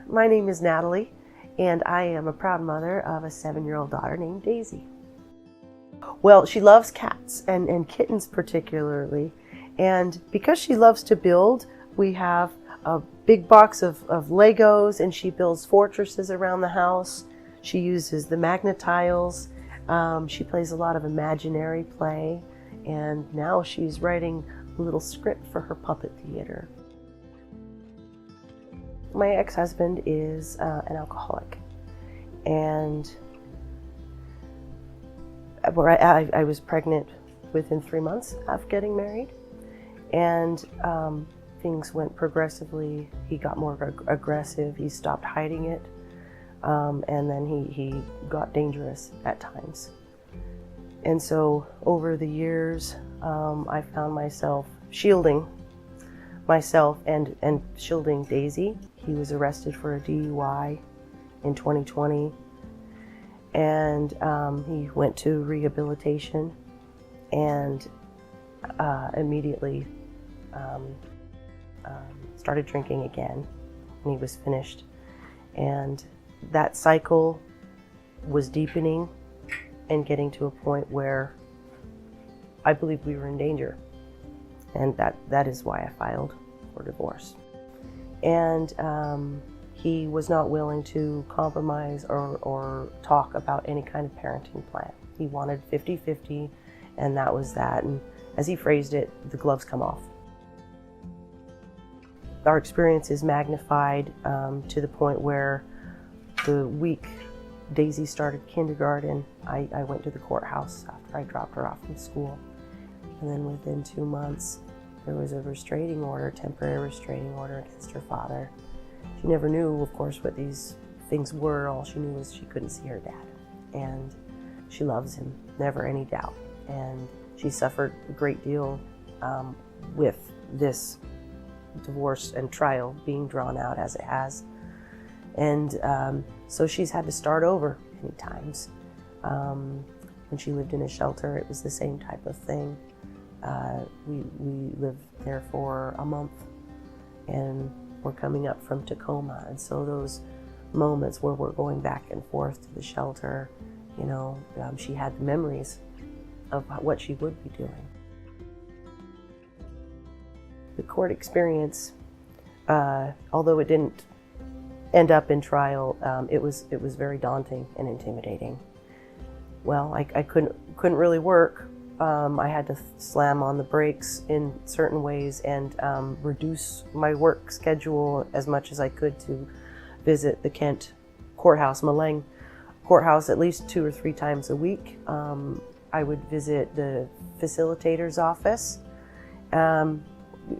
my name is Natalie, and I am a proud mother of a 7-year-old daughter named Daisy. Well, she loves cats and kittens particularly, and because she loves to build, we have a big box of Legos, and she builds fortresses around the house. She uses the magnet tiles. She plays a lot of imaginary play, and now she's writing a little script for her puppet theater. My ex-husband is an alcoholic, and I was pregnant within 3 months of getting married, and things went progressively. He got more aggressive. He stopped hiding it, and then he got dangerous at times. And so over the years, I found myself shielding myself and shielding Daisy. He was arrested for a DUI in 2020, and he went to rehabilitation and immediately started drinking again when he was finished. And that cycle was deepening and getting to a point where I believed we were in danger. And that is why I filed for divorce. And he was not willing to compromise or talk about any kind of parenting plan. He wanted 50-50, and that was that. And as he phrased it, the gloves come off. Our experience is magnified to the point where the week Daisy started kindergarten, I went to the courthouse after I dropped her off from school. And then within 2 months, there was a restraining order, temporary restraining order against her father. She never knew, of course, what these things were. All she knew was she couldn't see her dad. And she loves him, never any doubt. And she suffered a great deal with this divorce and trial being drawn out as it has. And so she's had to start over many times. When she lived in a shelter, it was the same type of thing. We lived there for a month, and we're coming up from Tacoma. And so those moments where we're going back and forth to the shelter, she had the memories of what she would be doing. The court experience, although it didn't end up in trial, it was very daunting and intimidating. Well, I couldn't really work. I had to slam on the brakes in certain ways and reduce my work schedule as much as I could to visit the Kent courthouse, Malang courthouse, at least 2 or 3 times a week. I would visit the facilitator's office, and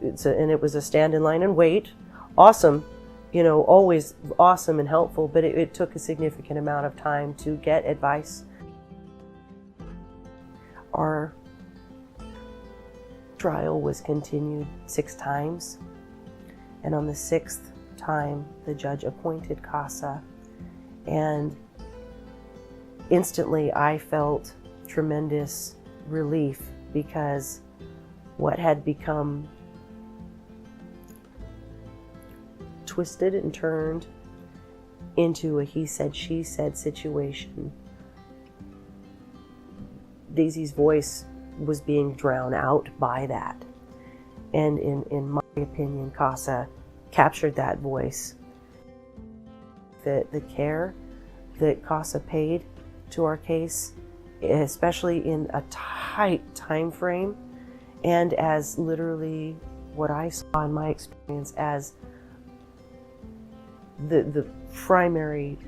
it was a stand in line and wait. Awesome, always awesome and helpful, but it took a significant amount of time to get advice. Our trial was continued 6 times, and on the 6th time, the judge appointed CASA, and instantly I felt tremendous relief, because what had become twisted and turned into a he said, she said situation, Daisy's voice was being drowned out by that. And in my opinion, CASA captured that voice. The care that CASA paid to our case, especially in a tight time frame, and as literally what I saw in my experience as the primary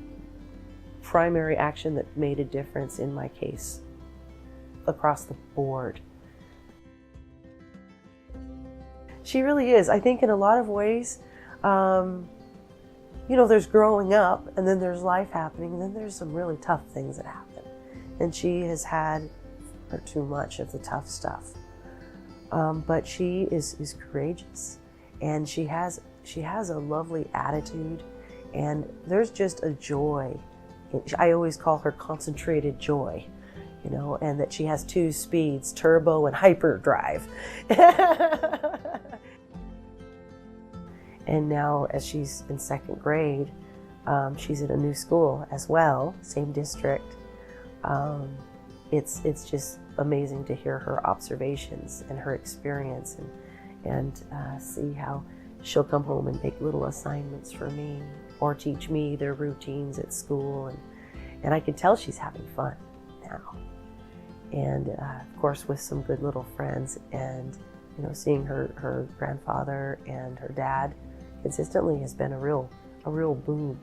action that made a difference in my case across the board. She really is. I think in a lot of ways, there's growing up, and then there's life happening, and then there's some really tough things that happen. And she has had far too much of the tough stuff. But she is courageous, and she has a lovely attitude, and there's just a joy. I always call her concentrated joy. And that she has 2 speeds, turbo and hyperdrive. And now, as she's in 2nd grade, She's in a new school as well, same district. It's just amazing to hear her observations and her experience, and see how she'll come home and make little assignments for me or teach me their routines at school, and I can tell she's having fun now. And of course with some good little friends, and seeing her grandfather and her dad consistently has been a real boon